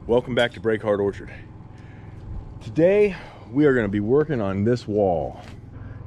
Welcome back to Break Hard Orchard. Today we are going to be working on this wall.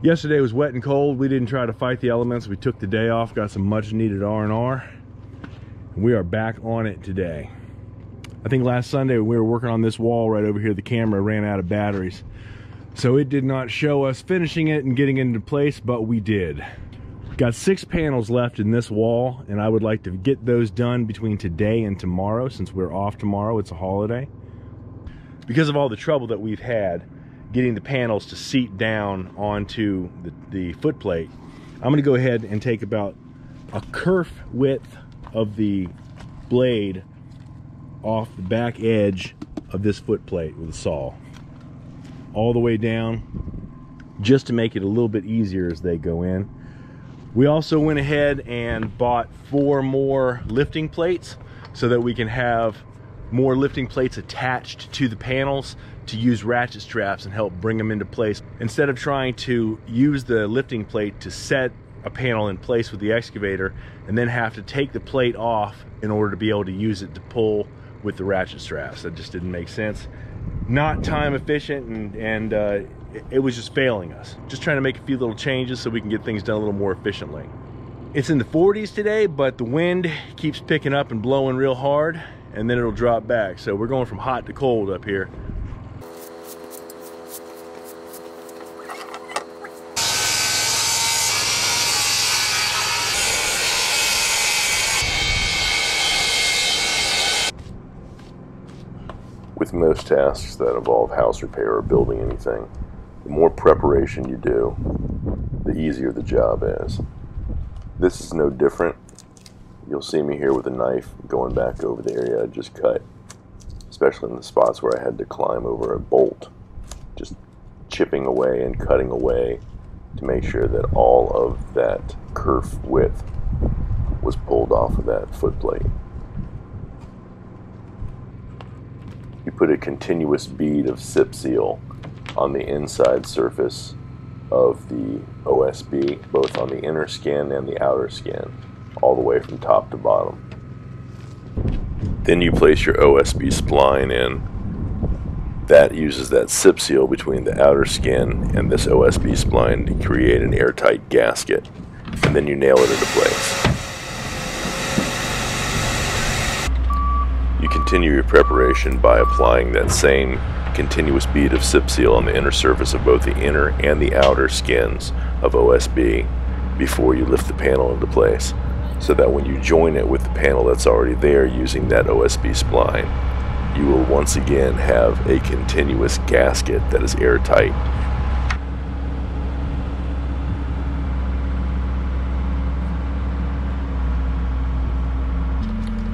Yesterday was wet and cold. We didn't try to fight the elements. We took the day off, got some much needed R&R. We are back on it today. I think last Sunday we were working on this wall right over here. The camera ran out of batteries, so it did not show us finishing it and getting it into place, but we did. Got 6 panels left in this wall, and I would like to get those done between today and tomorrow, since we're off tomorrow. It's a holiday. Because of all the trouble that we've had getting the panels to seat down onto the footplate, I'm going to go ahead and take about a kerf width of the blade off the back edge of this footplate with a saw, all the way down, just to make it a little bit easier as they go in. We also went ahead and bought 4 more lifting plates so that we can have more lifting plates attached to the panels to use ratchet straps and help bring them into place. Instead of trying to use the lifting plate to set a panel in place with the excavator and then have to take the plate off in order to be able to use it to pull with the ratchet straps. That just didn't make sense. Not time efficient, and it was just failing us. Just trying to make a few little changes so we can get things done a little more efficiently. It's in the 40s today, but the wind keeps picking up and blowing real hard, and then it'll drop back. So we're going from hot to cold up here. With most tasks that involve house repair or building anything, the more preparation you do, the easier the job is. This is no different. You'll see me here with a knife going back over the area I just cut, especially in the spots where I had to climb over a bolt, just chipping away and cutting away to make sure that all of that kerf width was pulled off of that footplate. You put a continuous bead of sipseal on the inside surface of the OSB, both on the inner skin and the outer skin, all the way from top to bottom. Then you place your OSB spline in. That uses that sipseal between the outer skin and this OSB spline to create an airtight gasket, and then you nail it into place. You continue your preparation by applying that same continuous bead of sipseal on the inner surface of both the inner and the outer skins of OSB before you lift the panel into place, so that when you join it with the panel that's already there using that OSB spline, you will once again have a continuous gasket that is airtight.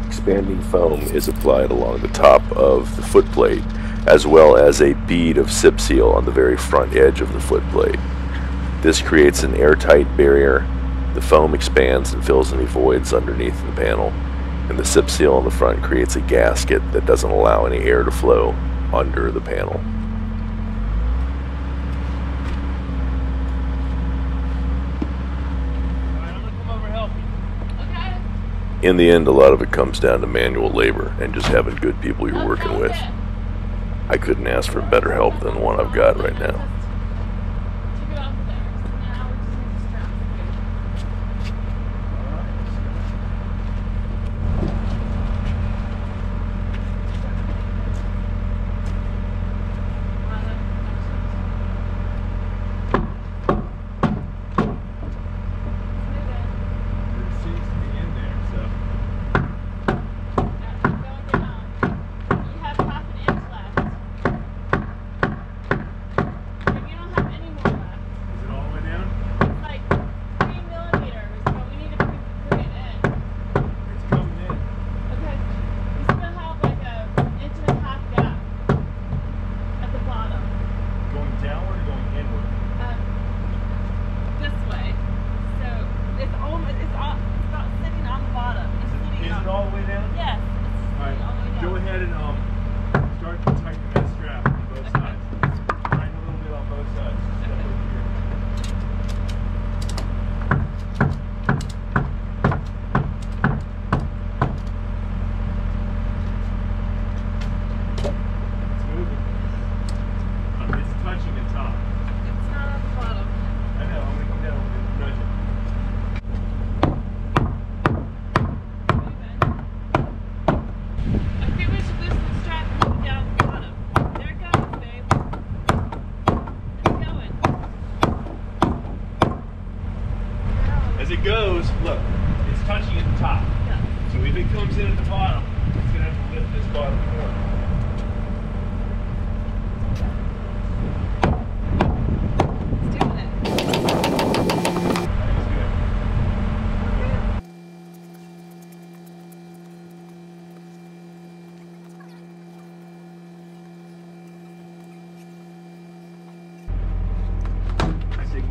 Expanding foam is applied along the top of the footplate, as well as a bead of sipseal on the very front edge of the footplate. This creates an airtight barrier. The foam expands and fills any voids underneath the panel, and the sipseal on the front creates a gasket that doesn't allow any air to flow under the panel. In the end, a lot of it comes down to manual labor and just having good people you're working with. I couldn't ask for better help than the one I've got right now.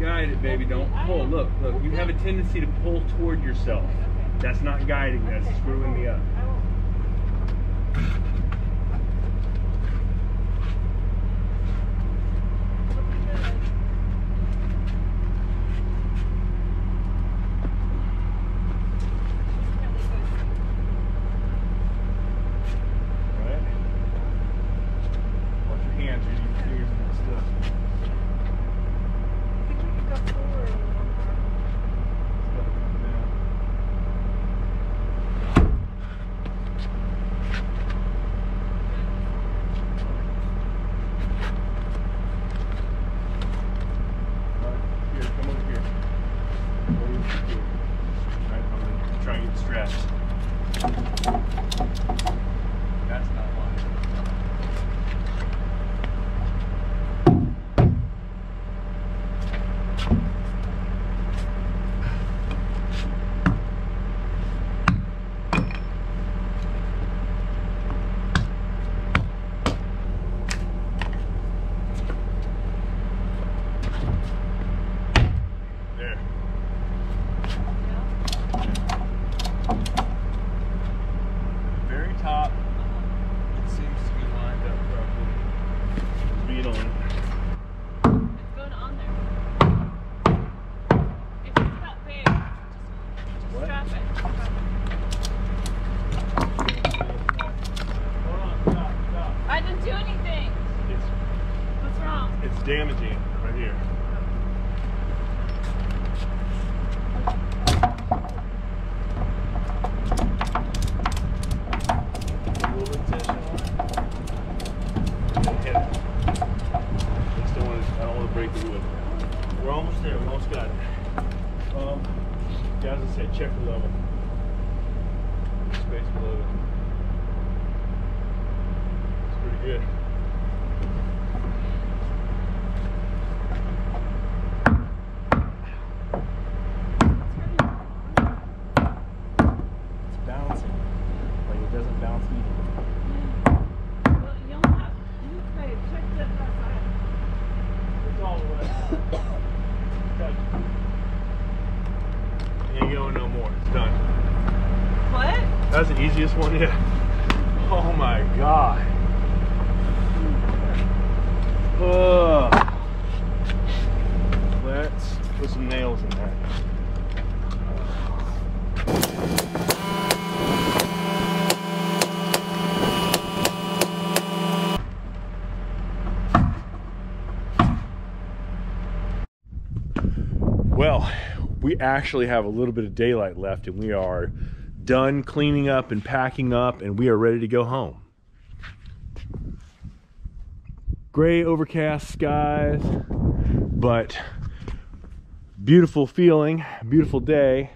guide it, baby. Don't pull. Look, look. You have a tendency to pull toward yourself. That's not guiding. That's screwing me up. Damaging right here. A little bit tension on it. Hit it. I don't want to break the wood. We're almost there. We almost got it. Yeah, as I said, check the level. Space below it. It's pretty good. Ain't going no more. It's done. What? That's the easiest one yet. Oh my god. Let's put some nails in there. Well, we actually have a little bit of daylight left and we are done cleaning up and packing up and we are ready to go home. Gray overcast skies, but beautiful feeling, beautiful day.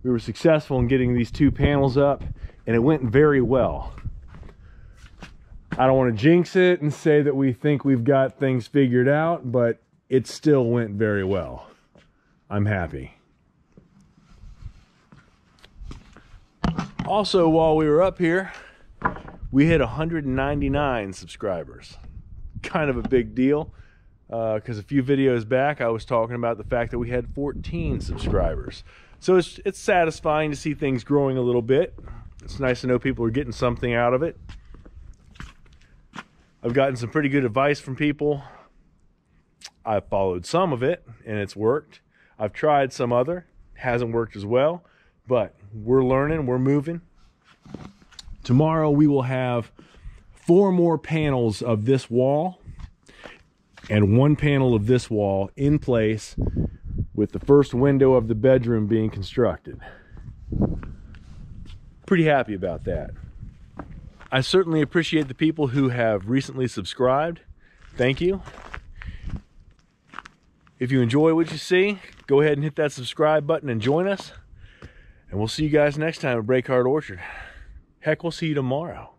We were successful in getting these two panels up and it went very well. I don't want to jinx it and say that we think we've got things figured out, but it still went very well. I'm happy. Also, while we were up here, we hit 199 subscribers. Kind of a big deal, because a few videos back I was talking about the fact that we had 14 subscribers. So it's satisfying to see things growing a little bit. It's nice to know people are getting something out of it. I've gotten some pretty good advice from people. I've followed some of it and it's worked. I've tried some other, hasn't worked as well, but we're learning, we're moving. Tomorrow we will have 4 more panels of this wall and 1 panel of this wall in place with the first window of the bedroom being constructed. Pretty happy about that. I certainly appreciate the people who have recently subscribed. Thank you. If you enjoy what you see, go ahead and hit that subscribe button and join us. And we'll see you guys next time at Breakhard Orchard. Heck, we'll see you tomorrow.